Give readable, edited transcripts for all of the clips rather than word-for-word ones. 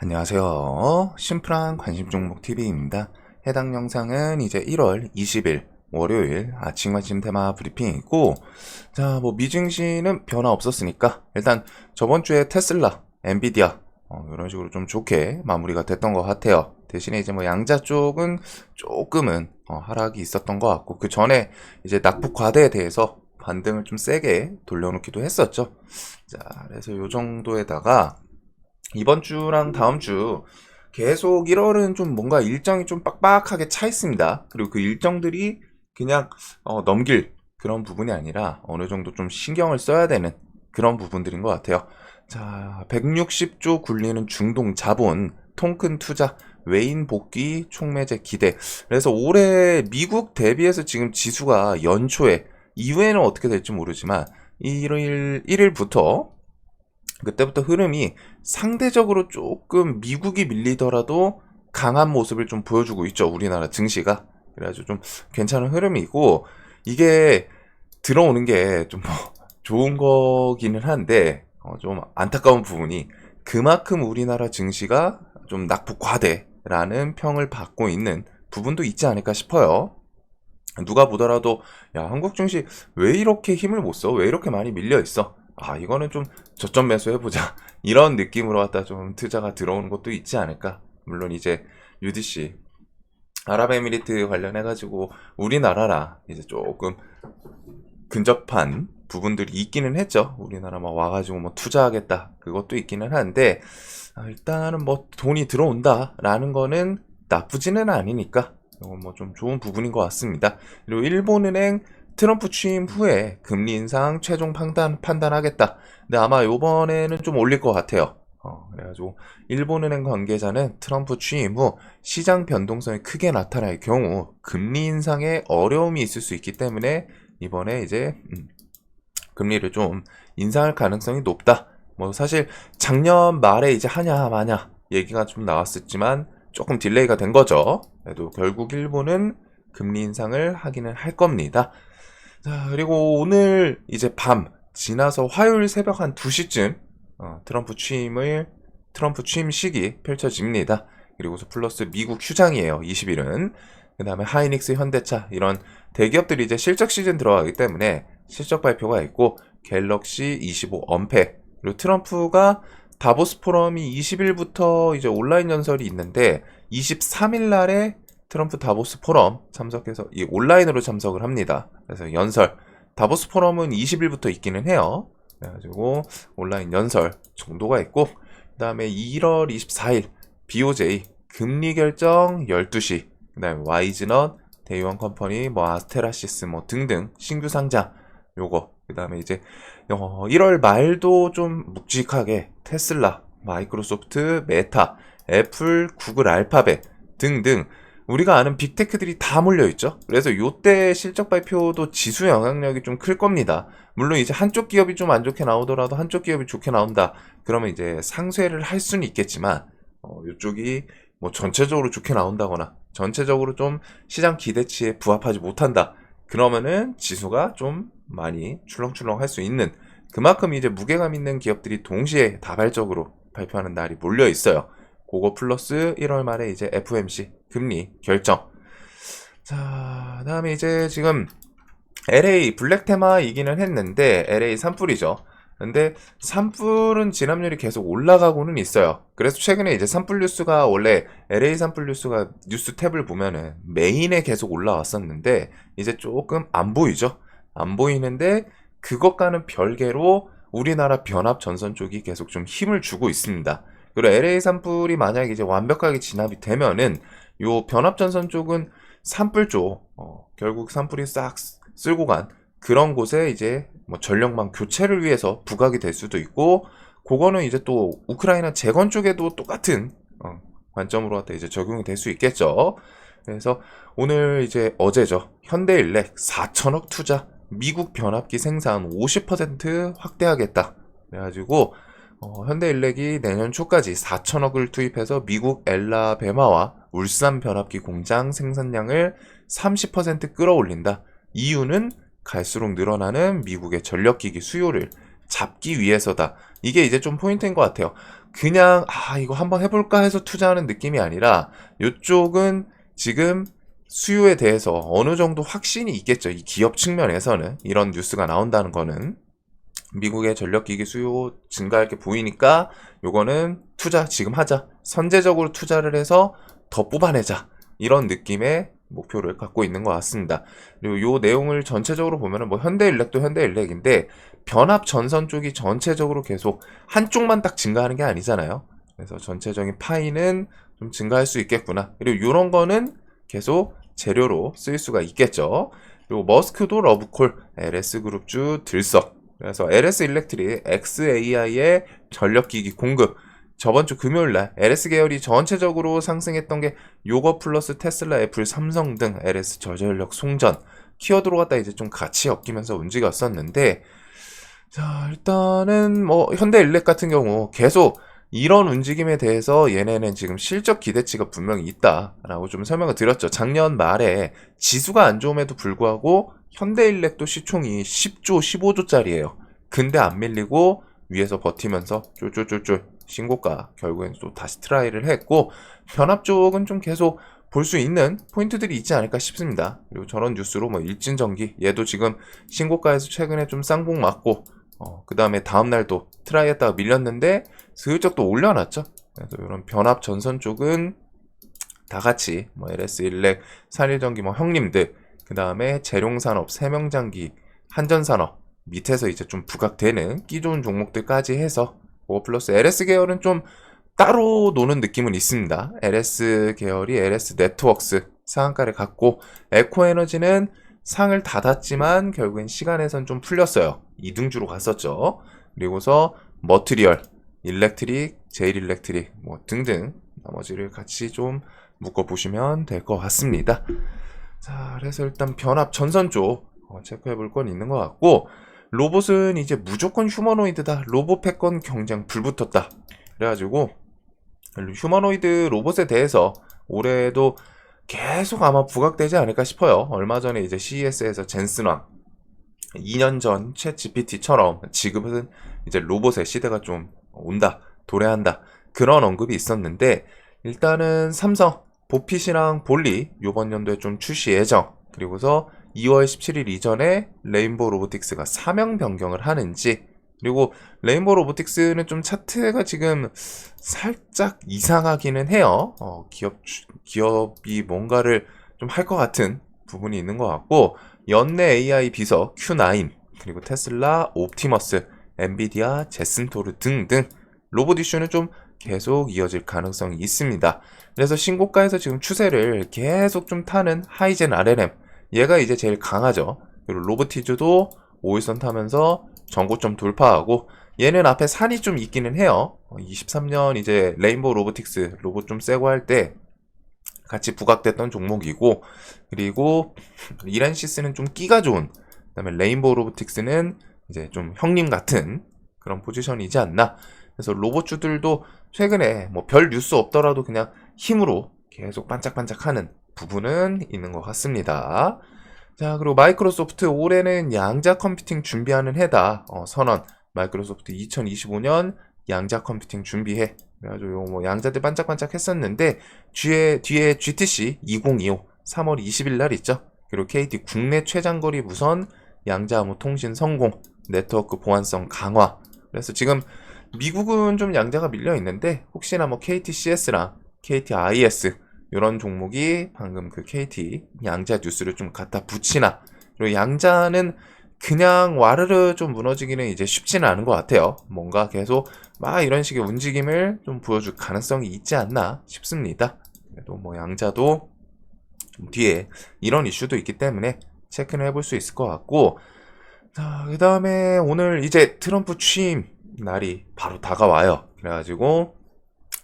안녕하세요. 심플한 관심 종목 TV입니다. 해당 영상은 이제 1월 20일 월요일 아침 관심 테마 브리핑이고, 자, 미증시는 변화 없었으니까 일단 저번 주에 테슬라, 엔비디아 이런 식으로 좀 좋게 마무리가 됐던 것 같아요. 대신에 이제 양자 쪽은 조금은 하락이 있었던 것 같고, 그 전에 이제 낙폭 과대에 대해서 반등을 좀 세게 돌려놓기도 했었죠. 자, 그래서 요 정도에다가 이번 주랑 다음 주 계속 1월은 좀 뭔가 일정이 좀 빡빡하게 차 있습니다. 그리고 그 일정들이 그냥 넘길 그런 부분이 아니라 어느 정도 좀 신경을 써야 되는 그런 부분들인 것 같아요. 자, 160조 굴리는 중동 자본, 통큰 투자, 외인 복귀, 총매제 기대. 그래서 올해 미국 대비해서 지금 지수가 연초에, 이후에는 어떻게 될지 모르지만 1일부터 그때부터 흐름이 상대적으로 조금 미국이 밀리더라도 강한 모습을 좀 보여주고 있죠. 우리나라 증시가. 그래가지고 좀 괜찮은 흐름이고, 이게 들어오는 게 좀 좋은 거기는 한데 좀 안타까운 부분이, 그만큼 우리나라 증시가 좀 낙폭 과대라는 평을 받고 있는 부분도 있지 않을까 싶어요. 누가 보더라도 야, 한국 증시 왜 이렇게 힘을 못 써? 왜 이렇게 많이 밀려 있어? 아, 이거는 좀 저점 매수해보자. 이런 느낌으로 갖다 좀 투자가 들어오는 것도 있지 않을까. 물론 이제 UDC, 아랍에미리트 관련해가지고 우리나라랑 이제 조금 근접한 부분들이 있기는 했죠. 우리나라 와가지고 투자하겠다. 그것도 있기는 한데, 일단은 돈이 들어온다라는 거는 나쁘지는 아니니까 이건 좀 좋은 부분인 것 같습니다. 그리고 일본은행 트럼프 취임 후에 금리 인상 최종 판단하겠다. 근데 아마 요번에는 좀 올릴 것 같아요. 그래가지고 일본은행 관계자는 트럼프 취임 후 시장 변동성이 크게 나타날 경우 금리 인상에 어려움이 있을 수 있기 때문에 이번에 이제 금리를 좀 인상할 가능성이 높다. 사실 작년 말에 이제 하냐 마냐 얘기가 좀 나왔었지만 조금 딜레이가 된 거죠. 그래도 결국 일본은 금리 인상을 하기는 할 겁니다. 자, 그리고 오늘 이제 밤 지나서 화요일 새벽 한 2시쯤 트럼프 취임 시기 펼쳐집니다. 그리고서 플러스 미국 휴장이에요. 20일은. 그 다음에 하이닉스, 현대차 이런 대기업들이 이제 실적 시즌 들어가기 때문에 실적 발표가 있고, 갤럭시 25 언팩, 그리고 트럼프가 다보스 포럼이 20일부터 이제 온라인 연설이 있는데 23일 날에 트럼프 다보스 포럼 참석해서 이 온라인으로 참석을 합니다. 그래서 연설, 다보스 포럼은 20일부터 있기는 해요. 그래가지고 온라인 연설 정도가 있고, 그 다음에 1월 24일 BOJ 금리 결정 12시, 그 다음에 와이즈넛, 대유원 컴퍼니, 아스테라시스 등등 신규 상장 요거, 그 다음에 이제 1월 말도 좀 묵직하게 테슬라, 마이크로소프트, 메타, 애플, 구글, 알파벳 등등 우리가 아는 빅테크들이 다 몰려있죠. 그래서 요때 실적 발표도 지수 영향력이 좀 클 겁니다. 물론 이제 한쪽 기업이 좀 안 좋게 나오더라도 한쪽 기업이 좋게 나온다, 그러면 이제 상쇄를 할 수는 있겠지만 요쪽이 전체적으로 좋게 나온다거나 전체적으로 좀 시장 기대치에 부합하지 못한다, 그러면은 지수가 좀 많이 출렁출렁 할 수 있는, 그만큼 이제 무게감 있는 기업들이 동시에 다발적으로 발표하는 날이 몰려 있어요. 그거 플러스 1월 말에 이제 FOMC 금리 결정. 자, 그다음에 이제 지금 LA 블랙 테마이기는 했는데 LA 산불이죠. 근데 산불은 진압률이 계속 올라가고는 있어요. 그래서 최근에 이제 산불 뉴스가, 원래 LA 산불 뉴스가 뉴스 탭을 보면은 메인에 계속 올라왔었는데 이제 조금 안 보이죠. 안 보이는데 그것과는 별개로 우리나라 변압 전선 쪽이 계속 좀 힘을 주고 있습니다. 그리고 LA 산불이 만약에 이제 완벽하게 진압이 되면은 요 변압 전선 쪽은 산불 쪽, 결국 산불이 싹 쓸고 간 그런 곳에 이제 전력망 교체를 위해서 부각이 될 수도 있고, 그거는 이제 또 우크라이나 재건 쪽에도 똑같은 관점으로 갖다 이제 적용이 될 수 있겠죠. 그래서 오늘 이제 어제죠. 현대일렉 4천억 투자, 미국 변압기 생산 50% 확대하겠다. 그래가지고 현대일렉이 내년 초까지 4천억을 투입해서 미국 엘라베마와 울산 변압기 공장 생산량을 30% 끌어올린다. 이유는 갈수록 늘어나는 미국의 전력기기 수요를 잡기 위해서다. 이게 이제 좀 포인트인 것 같아요. 그냥 이거 한번 해볼까 해서 투자하는 느낌이 아니라 이쪽은 지금 수요에 대해서 어느 정도 확신이 있겠죠. 이 기업 측면에서는 이런 뉴스가 나온다는 거는 미국의 전력기기 수요 증가할 게 보이니까 요거는 투자 지금 하자. 선제적으로 투자를 해서 더 뽑아내자. 이런 느낌의 목표를 갖고 있는 것 같습니다. 그리고 요 내용을 전체적으로 보면은 뭐 현대일렉도 현대일렉인데 변압 전선 쪽이 전체적으로 계속 한쪽만 딱 증가하는 게 아니잖아요. 그래서 전체적인 파이는 좀 증가할 수 있겠구나. 그리고 요런 거는 계속 재료로 쓰일 수가 있겠죠. 그리고 머스크도 러브콜, LS그룹주 들썩. 그래서 LS 일렉트릭, XAI의 전력기기 공급. 저번 주 금요일날 LS 계열이 전체적으로 상승했던 게 요거 플러스 테슬라, 애플, 삼성 등 LS 저전력 송전. 키워드로 갖다 이제 좀 같이 엮이면서 움직였었는데, 자, 일단은 뭐 현대일렉 같은 경우 계속 이런 움직임에 대해서 얘네는 지금 실적 기대치가 분명히 있다라고 좀 설명을 드렸죠. 작년 말에 지수가 안 좋음에도 불구하고 현대일렉도 시총이 10조, 15조짜리예요. 근데 안 밀리고 위에서 버티면서 쫄쫄쫄쫄 신고가 결국엔 또 다시 트라이를 했고, 변압 쪽은 좀 계속 볼 수 있는 포인트들이 있지 않을까 싶습니다. 그리고 저런 뉴스로 뭐 일진전기 얘도 지금 신고가에서 최근에 좀 쌍봉 맞고 그 다음에 다음날도 트라이 했다가 밀렸는데 슬쩍 또 올려놨죠. 그래서 이런 변압 전선 쪽은 다 같이 뭐 LS 일렉, 산일전기 뭐 형님들, 그 다음에 재룡산업, 세명장기, 한전산업 밑에서 이제 좀 부각되는 끼 좋은 종목들까지 해서 플러스 LS 계열은 좀 따로 노는 느낌은 있습니다. LS 계열이 LS 네트워크스 상한가를 갖고, 에코에너지는 상을 닫았지만 결국엔 시간에선 좀 풀렸어요. 2등주로 갔었죠. 그리고서 머트리얼, 일렉트릭, 제일일렉트릭 뭐 등등 나머지를 같이 좀 묶어보시면 될 것 같습니다. 자, 그래서 일단 변압 전선 쪽 체크해볼 건 있는 것 같고, 로봇은 이제 무조건 휴머노이드다. 로봇 패권 경쟁 불붙었다. 그래가지고 휴머노이드 로봇에 대해서 올해도 계속 아마 부각되지 않을까 싶어요. 얼마 전에 이제 CES에서 젠슨왕 2년 전 챗 GPT처럼 지금은 이제 로봇의 시대가 좀 온다, 도래한다, 그런 언급이 있었는데, 일단은 삼성 보핏이랑 볼리 요번 연도에 좀 출시 예정, 그리고서 2월 17일 이전에 레인보우 로보틱스가 사명 변경을 하는지, 그리고 레인보우 로보틱스는 좀 차트가 지금 살짝 이상하기는 해요. 기업이 뭔가를 좀 할 것 같은 부분이 있는 것 같고, 연내 AI 비서 Q9, 그리고 테슬라, 옵티머스, 엔비디아, 제슨토르 등등 로봇 이슈는 좀 계속 이어질 가능성이 있습니다. 그래서 신고가에서 지금 추세를 계속 좀 타는 하이젠 RLM, 얘가 이제 제일 강하죠. 그리고 로보티즈도 5일선 타면서 전고점 돌파하고, 얘는 앞에 산이 좀 있기는 해요. 23년 이제 레인보우 로보틱스 로봇 좀 세고 할 때 같이 부각됐던 종목이고, 그리고 이란시스는 좀 끼가 좋은, 그다음에 레인보우 로보틱스는 이제 좀 형님 같은 그런 포지션이지 않나. 그래서 로봇주들도 최근에 뭐 별 뉴스 없더라도 그냥 힘으로 계속 반짝반짝하는 부분은 있는 것 같습니다. 자, 그리고 마이크로소프트 올해는 양자 컴퓨팅 준비하는 해다. 선언. 마이크로소프트 2025년 양자 컴퓨팅 준비해. 그래가지고 뭐 양자들 반짝반짝 했었는데, 뒤에 GTC 2025 3월 20일 날 있죠. 그리고 KT 국내 최장거리 무선 양자 암호 통신 성공, 네트워크 보안성 강화. 그래서 지금 미국은 좀 양자가 밀려 있는데, 혹시나 뭐 KTCS랑 KTIS 이런 종목이 방금 그 KT 양자 뉴스를 좀 갖다 붙이나, 그리고 양자는 그냥 와르르 좀 무너지기는 이제 쉽지는 않은 것 같아요. 뭔가 계속 막 이런 식의 움직임을 좀 보여줄 가능성이 있지 않나 싶습니다. 그래도 뭐 양자도 뒤에 이런 이슈도 있기 때문에 체크는 해볼 수 있을 것 같고, 자, 그 다음에 오늘 이제 트럼프 취임 날이 바로 다가와요. 그래가지고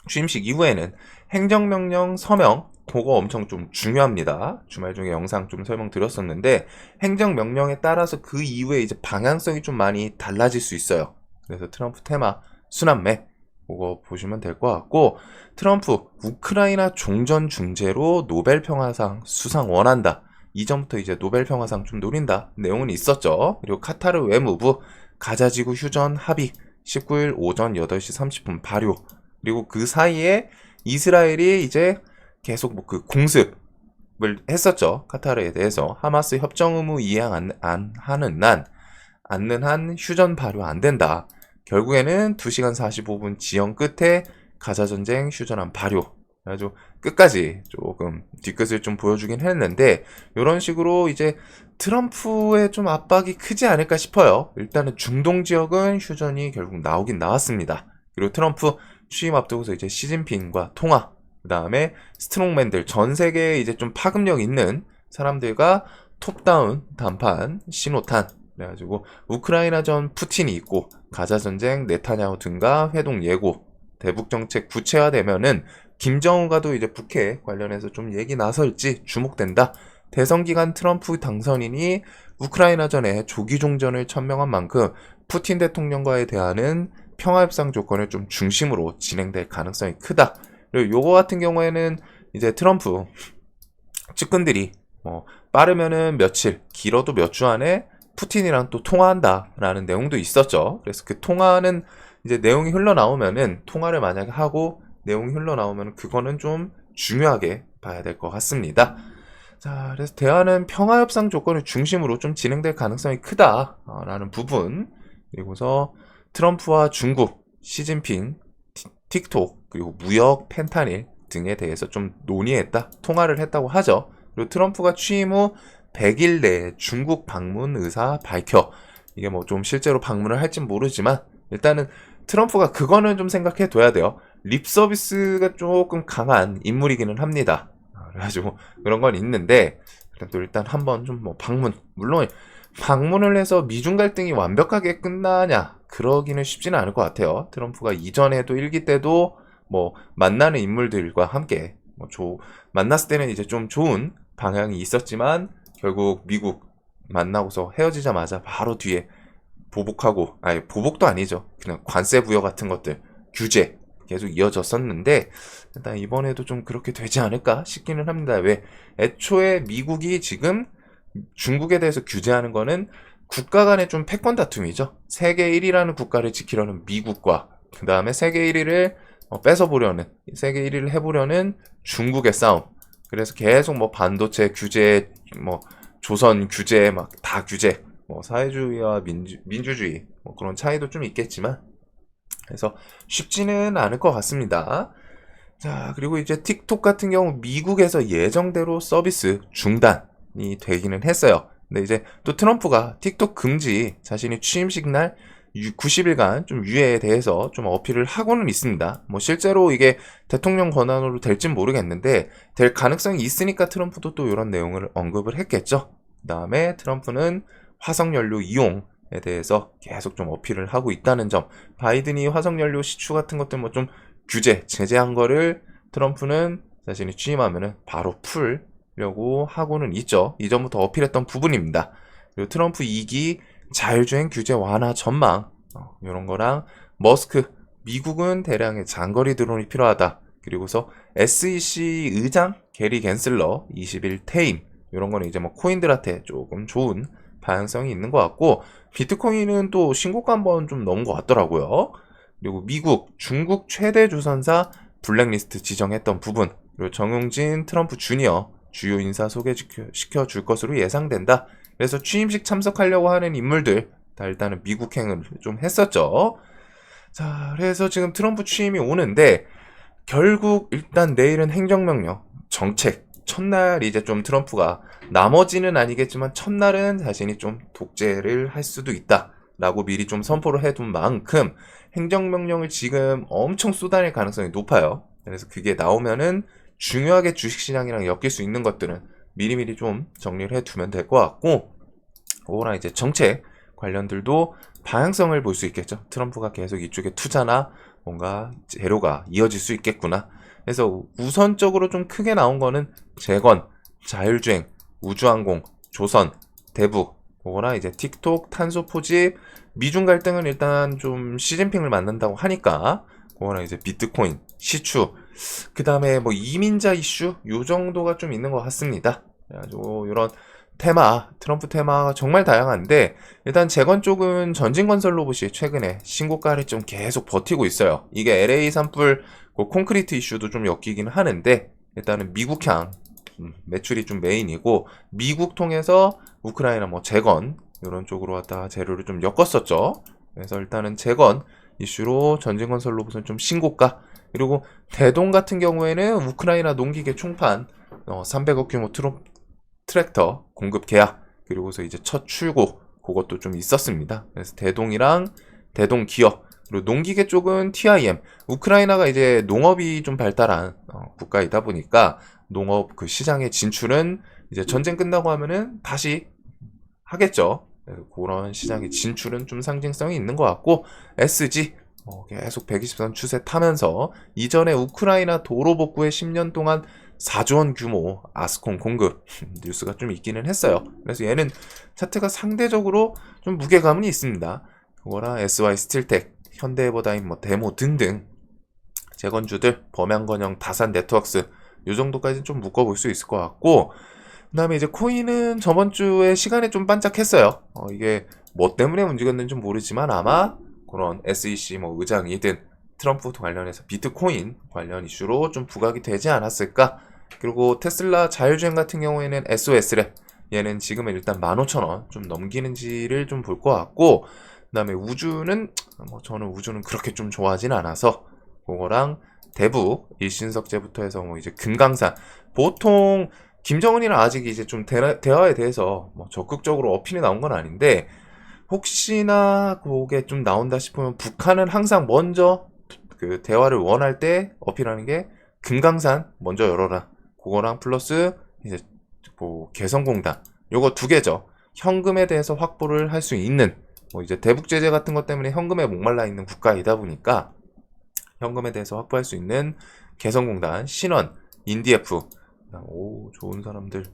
취임식 이후에는 행정명령 서명, 그거 엄청 좀 중요합니다. 주말 중에 영상 좀 설명드렸었는데, 행정명령에 따라서 그 이후에 이제 방향성이 좀 많이 달라질 수 있어요. 그래서 트럼프 테마 순환매, 그거 보시면 될 것 같고, 트럼프 우크라이나 종전 중재로 노벨 평화상 수상 원한다. 이전부터 이제 노벨 평화상 좀 노린다 내용은 있었죠. 그리고 카타르 외무부 가자지구 휴전 합의 19일 오전 8시 30분 발효. 그리고 그 사이에 이스라엘이 이제 계속 뭐 그 공습을 했었죠. 카타르에 대해서. 하마스 협정 의무 이행 안 하는 않는 한 휴전 발효 안 된다. 결국에는 2시간 45분 지연 끝에 가자 전쟁 휴전안 발효. 아주 끝까지 조금 뒤끝을 좀 보여주긴 했는데, 이런 식으로 이제 트럼프의 좀 압박이 크지 않을까 싶어요. 일단은 중동 지역은 휴전이 결국 나오긴 나왔습니다. 그리고 트럼프 취임 앞두고서 이제 시진핑과 통화, 그 다음에 스트롱맨들, 전 세계에 이제 좀 파급력 있는 사람들과 톱다운談判, 신호탄, 그래가지고 우크라이나전 푸틴이 있고 가자 전쟁 네타냐후 등과 회동 예고, 대북 정책 구체화되면은 김정은과도 이제 북핵 관련해서 좀 얘기 나설지 주목된다. 대선 기간 트럼프 당선인이 우크라이나전에 조기 종전을 천명한 만큼 푸틴 대통령과의 대화는 평화협상 조건을 좀 중심으로 진행될 가능성이 크다. 그리고 요거 같은 경우에는 이제 트럼프 측근들이 빠르면은 며칠, 길어도 몇 주 안에 푸틴이랑 또 통화한다라는 내용도 있었죠. 그래서 그 통화는 이제 내용이 흘러나오면은, 통화를 만약에 하고 내용이 흘러나오면 그거는 좀 중요하게 봐야 될 것 같습니다. 자, 그래서 대화는 평화협상 조건을 중심으로 좀 진행될 가능성이 크다라는 부분. 그리고서 트럼프와 중국, 시진핑, 틱톡, 그리고 무역, 펜타닐 등에 대해서 좀 논의했다, 통화를 했다고 하죠. 그리고 트럼프가 취임 후 100일 내에 중국 방문 의사 밝혀. 이게 뭐 좀 실제로 방문을 할진 모르지만 일단은 트럼프가 그거는 좀 생각해 둬야 돼요. 립 서비스가 조금 강한 인물이기는 합니다. 그래가지고 그런 건 있는데, 또 일단 한번 좀 뭐 방문, 물론 방문을 해서 미중 갈등이 완벽하게 끝나냐, 그러기는 쉽지는 않을 것 같아요. 트럼프가 이전에도 1기 때도 뭐 만나는 인물들과 함께 만났을 때는 이제 좀 좋은 방향이 있었지만 결국 미국 만나고서 헤어지자마자 바로 뒤에 보복하고, 아니 보복도 아니죠, 그냥 관세 부여 같은 것들, 규제 계속 이어졌었는데, 일단 이번에도 좀 그렇게 되지 않을까 싶기는 합니다. 왜? 애초에 미국이 지금 중국에 대해서 규제하는 거는 국가 간의 좀 패권 다툼이죠. 세계 1위라는 국가를 지키려는 미국과, 그 다음에 세계 1위를 뺏어보려는, 세계 1위를 해보려는 중국의 싸움. 그래서 계속 뭐 반도체 규제, 뭐 조선 규제, 막 다 규제, 뭐 사회주의와 민주주의, 뭐 그런 차이도 좀 있겠지만, 그래서 쉽지는 않을 것 같습니다. 자, 그리고 이제 틱톡 같은 경우 미국에서 예정대로 서비스 중단이 되기는 했어요. 근데 이제 또 트럼프가 틱톡 금지, 자신이 취임식 날 90일간 좀 유예에 대해서 좀 어필을 하고는 있습니다. 뭐 실제로 이게 대통령 권한으로 될진 모르겠는데 될 가능성이 있으니까 트럼프도 또 이런 내용을 언급을 했겠죠. 그 다음에 트럼프는 화석연료 이용에 대해서 계속 좀 어필을 하고 있다는 점, 바이든이 화석연료 시추 같은 것들 뭐 좀 규제, 제재한 거를 트럼프는 자신이 취임하면은 바로 풀려고 하고는 있죠. 이전부터 어필했던 부분입니다. 그리고 트럼프 2기 자율주행 규제 완화 전망, 이런 거랑 머스크, 미국은 대량의 장거리 드론이 필요하다. 그리고서 SEC 의장 게리 갠슬러 20일 퇴임, 이런 거는 이제 뭐 코인들한테 조금 좋은 방향성이 있는 것 같고, 비트코인은 또 신고가 한번 좀 넘은 것 같더라고요. 그리고 미국, 중국 최대 주선사 블랙리스트 지정했던 부분, 그리고 정용진 트럼프 주니어 주요 인사 소개시켜 줄 것으로 예상된다. 그래서 취임식 참석하려고 하는 인물들 다 일단은 미국행을 좀 했었죠. 자, 그래서 지금 트럼프 취임이 오는데 결국 일단 내일은 행정명령, 정책, 첫날 이제 좀 트럼프가, 나머지는 아니겠지만 첫날은 자신이 좀 독재를 할 수도 있다 라고 미리 좀 선포를 해둔 만큼 행정명령을 지금 엄청 쏟아낼 가능성이 높아요. 그래서 그게 나오면은 중요하게 주식시장이랑 엮일 수 있는 것들은 미리미리 좀 정리를 해두면 될 것 같고, 그거랑 이제 정책 관련들도 방향성을 볼 수 있겠죠. 트럼프가 계속 이쪽에 투자나 뭔가 재료가 이어질 수 있겠구나. 그래서 우선적으로 좀 크게 나온 거는 재건, 자율주행, 우주항공, 조선, 대북, 그거나 이제 틱톡, 탄소 포집, 미중 갈등은 일단 좀 시진핑을 만난다고 하니까 그거나 이제 비트코인, 시추, 그 다음에 뭐 이민자 이슈, 요 정도가 좀 있는 것 같습니다. 그래가지고 이런 트럼프 테마가 정말 다양한데, 일단 재건 쪽은 전진건설 로봇이 최근에 신고가를 좀 계속 버티고 있어요. 이게 LA 산불 그 콘크리트 이슈도 좀 엮이긴 하는데, 일단은 미국향 매출이 좀 메인이고, 미국 통해서 우크라이나 뭐 재건 이런 쪽으로 갖다 재료를 좀 엮었었죠. 그래서 일단은 재건 이슈로 전진건설 로봇은 좀 신고가, 그리고 대동 같은 경우에는 우크라이나 농기계 총판 300억 규모 트랙터 공급 계약, 그리고서 이제 첫 출고 그것도 좀 있었습니다. 그래서 대동이랑 대동 기업, 그리고 농기계 쪽은 TIM, 우크라이나가 이제 농업이 좀 발달한 국가이다 보니까 농업 그 시장의 진출은 이제 전쟁 끝나고 하면은 다시 하겠죠. 그래서 그런 시장의 진출은 좀 상징성이 있는 것 같고, SG 계속 120선 추세 타면서 이전에 우크라이나 도로 복구에 10년 동안 4조 원 규모 아스콘 공급 뉴스가 좀 있기는 했어요. 그래서 얘는 차트가 상대적으로 좀 무게감은 있습니다. 그거랑 SY 스틸텍, 현대해버다임, 뭐 데모 등등 재건주들, 범양건영, 다산 네트워크스 요 정도까지 좀 묶어볼 수 있을 것 같고, 그 다음에 이제 코인은 저번 주에 시간에 좀 반짝했어요. 이게 뭐 때문에 움직였는지 모르지만 아마 그런 SEC 뭐 의장이든 트럼프 관련해서 비트코인 관련 이슈로 좀 부각이 되지 않았을까. 그리고 테슬라 자율주행 같은 경우에는 SOS래, 얘는 지금은 일단 15,000원 좀 넘기는지를 좀 볼 것 같고, 그 다음에 우주는 뭐 저는 우주는 그렇게 좀 좋아하진 않아서 그거랑 대북 일신석재부터 해서 뭐 이제 금강산, 보통 김정은이랑 아직 이제 좀 대화에 대해서 뭐 적극적으로 어필이 나온 건 아닌데, 혹시나 그게 좀 나온다 싶으면 북한은 항상 먼저 그 대화를 원할 때 어필하는 게 금강산 먼저 열어라, 그거랑 플러스 이제 뭐 개성공단, 요거 두 개죠. 현금에 대해서 확보를 할 수 있는, 뭐 이제 대북 제재 같은 것 때문에 현금에 목말라 있는 국가이다 보니까 현금에 대해서 확보할 수 있는 개성공단, 신원, 인디에프, 오 좋은 사람들.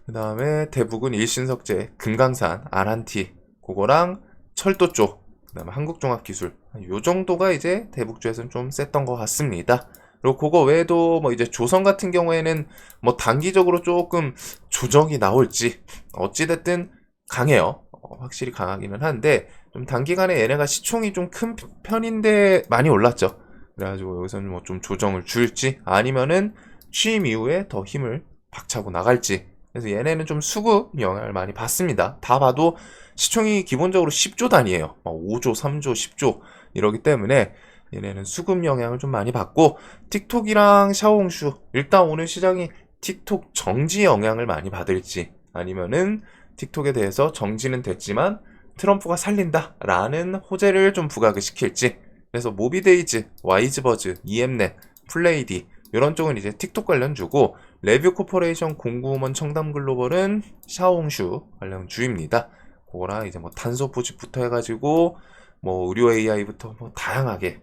그 다음에 대북은 일신석재, 금강산, 아란티, 그거랑 철도 쪽, 그 다음에 한국종합기술, 요 정도가 이제 대북주에서는 좀 셌던 것 같습니다. 그리고 그거 외에도 뭐 이제 조선 같은 경우에는 뭐 단기적으로 조금 조정이 나올지 어찌됐든 강해요. 확실히 강하기는 한데 좀 단기간에 얘네가 시총이 좀 큰 편인데 많이 올랐죠. 그래가지고 여기서는 뭐 좀 조정을 줄지 아니면은 취임 이후에 더 힘을 박차고 나갈지. 그래서 얘네는 좀 수급 영향을 많이 받습니다. 다 봐도 시총이 기본적으로 10조 단위예요. 5조, 3조, 10조 이러기 때문에 얘네는 수급 영향을 좀 많이 받고, 틱톡이랑 샤오홍슈, 일단 오늘 시장이 틱톡 정지 영향을 많이 받을지, 아니면은 틱톡에 대해서 정지는 됐지만 트럼프가 살린다라는 호재를 좀 부각을 시킬지. 그래서 모비데이즈, 와이즈버즈, EM넷, 플레이디 이런 쪽은 이제 틱톡 관련주고, 레뷰 코퍼레이션, 공구음원, 청담글로벌은 샤오홍슈 관련주입니다. 그거랑 이제 뭐 탄소포집부터 해가지고 뭐 의료 AI부터 뭐 다양하게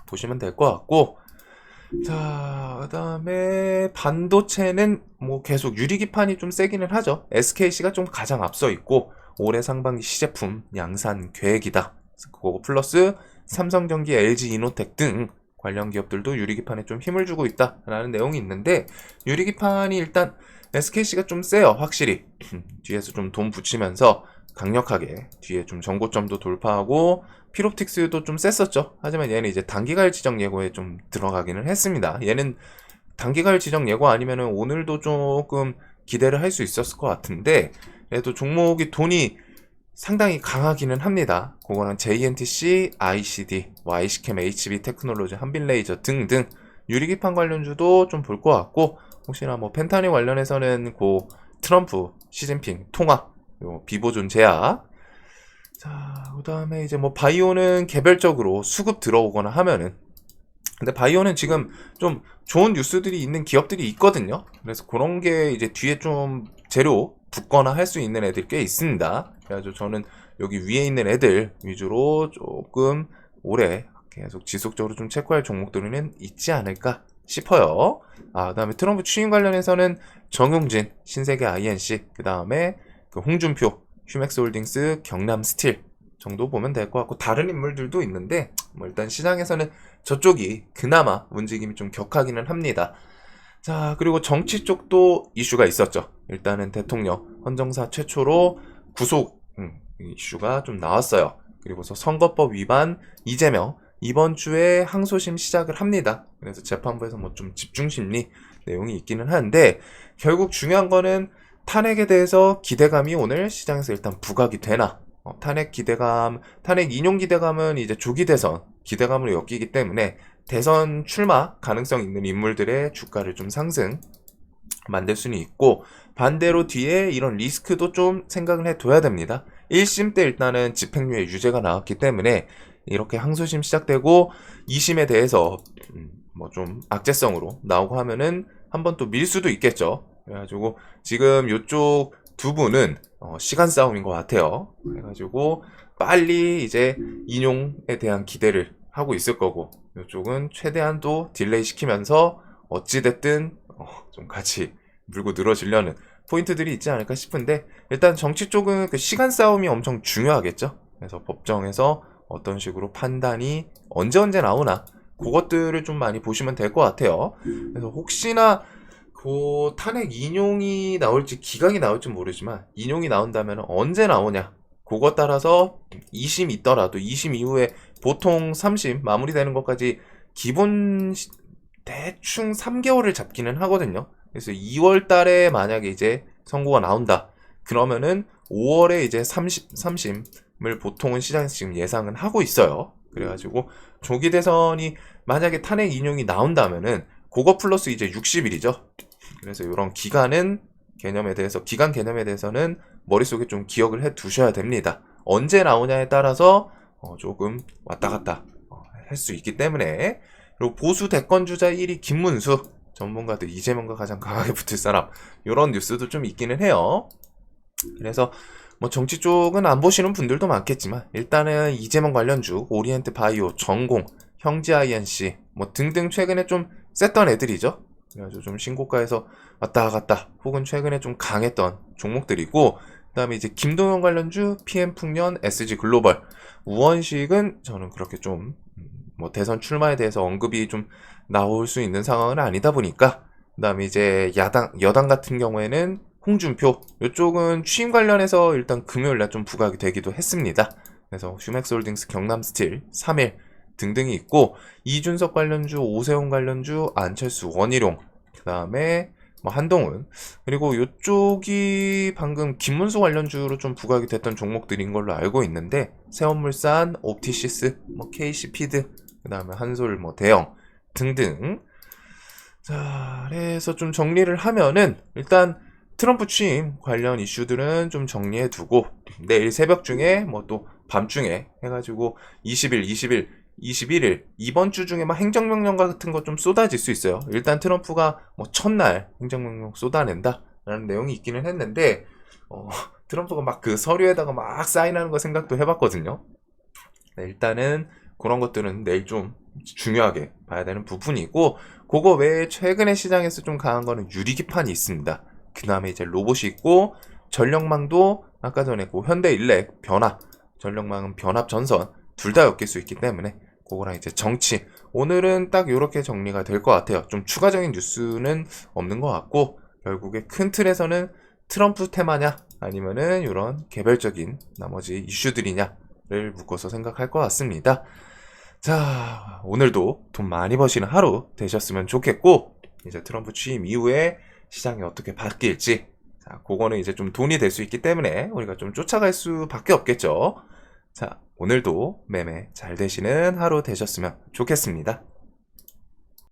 보시면 될 것 같고, 자, 그 다음에 반도체는 뭐 계속 유리기판이 좀 세기는 하죠. SKC가 좀 가장 앞서 있고 올해 상반기 시제품 양산 계획이다. 그거 플러스 삼성전기, LG이노텍 등 관련 기업들도 유리기판에 좀 힘을 주고 있다라는 내용이 있는데, 유리기판이 일단 SKC가 좀 세요. 확실히 뒤에서 좀 돈 붙이면서 강력하게 뒤에 좀 전고점도 돌파하고, 피롭틱스도 좀 셌었죠. 하지만 얘는 이제 단기가일 지정 예고에 좀 들어가기는 했습니다. 얘는 단기가일 지정 예고 아니면은 오늘도 조금 기대를 할 수 있었을 것 같은데, 그래도 종목이 돈이 상당히 강하기는 합니다. 그거는 JNTC, ICD, YC캠, HB 테크놀로지, 한빛레이저 등등 유리기판 관련주도 좀 볼 것 같고, 혹시나 뭐 펜타닐 관련해서는 고 트럼프, 시진핑 통화, 요 비보존 제약. 자, 그 다음에 이제 뭐 바이오는 개별적으로 수급 들어오거나 하면은, 근데 바이오는 지금 좀 좋은 뉴스들이 있는 기업들이 있거든요. 그래서 그런 게 이제 뒤에 좀 재료 붙거나 할 수 있는 애들 꽤 있습니다. 그래가지고 저는 여기 위에 있는 애들 위주로 조금 오래 계속 지속적으로 좀 체크할 종목들은 있지 않을까 싶어요. 그 다음에 트럼프 취임 관련해서는 정용진, 신세계 INC, 그 다음에 그 홍준표, 휴맥스홀딩스, 경남스틸 정도 보면 될 것 같고, 다른 인물들도 있는데 뭐 일단 시장에서는 저쪽이 그나마 움직임이 좀 격하기는 합니다. 자, 그리고 정치 쪽도 이슈가 있었죠. 일단은 대통령 헌정사 최초로 구속 이슈가 좀 나왔어요. 그리고서 선거법 위반 이재명 이번 주에 항소심 시작을 합니다. 그래서 재판부에서 뭐 좀 집중심리 내용이 있기는 한데 결국 중요한 거는 탄핵에 대해서 기대감이 오늘 시장에서 일단 부각이 되나? 탄핵 기대감, 탄핵 인용 기대감은 이제 조기 대선 기대감으로 엮이기 때문에 대선 출마 가능성 있는 인물들의 주가를 좀 상승 만들 수는 있고 반대로 뒤에 이런 리스크도 좀 생각을 해둬야 됩니다. 1심 때 일단은 집행유예 유죄가 나왔기 때문에 이렇게 항소심 시작되고 2심에 대해서 뭐 좀 악재성으로 나오고 하면은 한번 또 밀 수도 있겠죠. 그래가지고 지금 요쪽 두 분은 시간 싸움인 것 같아요. 그래가지고 빨리 이제 인용에 대한 기대를 하고 있을 거고 이쪽은 최대한 또 딜레이 시키면서 어찌됐든 좀 같이 물고 늘어지려는 포인트들이 있지 않을까 싶은데 일단 정치 쪽은 그 시간 싸움이 엄청 중요하겠죠. 그래서 법정에서 어떤 식으로 판단이 언제 나오나 그것들을 좀 많이 보시면 될 것 같아요. 그래서 혹시나 그 탄핵 인용이 나올지 기각이 나올지 모르지만 인용이 나온다면 언제 나오냐 그것 따라서 2심 있더라도 2심 이후에 보통 3심 마무리되는 것까지 기본 대충 3개월을 잡기는 하거든요. 그래서 2월 달에 만약에 이제 선고가 나온다. 그러면은 5월에 이제 3심을 보통은 시장에서 지금 예상은 하고 있어요. 그래가지고 조기 대선이 만약에 탄핵 인용이 나온다면은 그거 플러스 이제 60일이죠. 그래서 이런 기간 개념에 대해서는 머릿속에 좀 기억을 해 두셔야 됩니다. 언제 나오냐에 따라서 조금 왔다 갔다 할 수 있기 때문에 그리고 보수 대권 주자 1위 김문수 전문가들 이재명과 가장 강하게 붙을 사람 이런 뉴스도 좀 있기는 해요. 그래서 뭐 정치 쪽은 안 보시는 분들도 많겠지만 일단은 이재명 관련주 오리엔트 바이오 전공 형제 INC 뭐 등등 최근에 좀 셌던 애들이죠. 그래가지고 좀 신고가에서 왔다 갔다 혹은 최근에 좀 강했던 종목들이고 그다음에 이제 김동연 관련주 PM풍년 SG 글로벌 우원식은 저는 그렇게 좀 뭐 대선 출마에 대해서 언급이 좀 나올 수 있는 상황은 아니다 보니까 그다음에 이제 여당 같은 경우에는 홍준표 이쪽은 취임 관련해서 일단 금요일날 좀 부각이 되기도 했습니다. 그래서 휴맥스홀딩스 경남스틸 3일 등등이 있고 이준석 관련주 오세훈 관련주 안철수 원희룡 그 다음에 뭐 한동훈 그리고 이쪽이 방금 김문수 관련주로 좀 부각이 됐던 종목들인 걸로 알고 있는데 세원물산, 옵티시스, 뭐 KC피드 그 다음에 한솔 뭐 대형 등등. 자, 그래서 좀 정리를 하면은 일단 트럼프 취임 관련 이슈들은 좀 정리해 두고 내일 새벽 중에 뭐 또 밤중에 해가지고 20일 21일 이번 주 중에 막 행정명령 같은 거 좀 쏟아질 수 있어요. 일단 트럼프가 뭐 첫날 행정명령 쏟아낸다 라는 내용이 있기는 했는데 트럼프가 막 그 서류에다가 막 사인하는 거 생각도 해봤거든요. 네, 일단은 그런 것들은 내일 좀 중요하게 봐야 되는 부분이고 그거 외에 최근에 시장에서 좀 강한 거는 유리기판이 있습니다. 그 다음에 이제 로봇이 있고 전력망도 아까 전에 그 현대일렉 변압 전력망은 변압 전선 둘 다 엮일 수 있기 때문에 그거랑 이제 정치 오늘은 딱 이렇게 정리가 될 것 같아요. 좀 추가적인 뉴스는 없는 것 같고 결국에 큰 틀에서는 트럼프 테마냐 아니면은 이런 개별적인 나머지 이슈들이냐를 묶어서 생각할 것 같습니다. 자, 오늘도 돈 많이 버시는 하루 되셨으면 좋겠고 이제 트럼프 취임 이후에 시장이 어떻게 바뀔지 자, 그거는 이제 좀 돈이 될 수 있기 때문에 우리가 좀 쫓아갈 수밖에 없겠죠. 자, 오늘도 매매 잘 되시는 하루 되셨으면 좋겠습니다.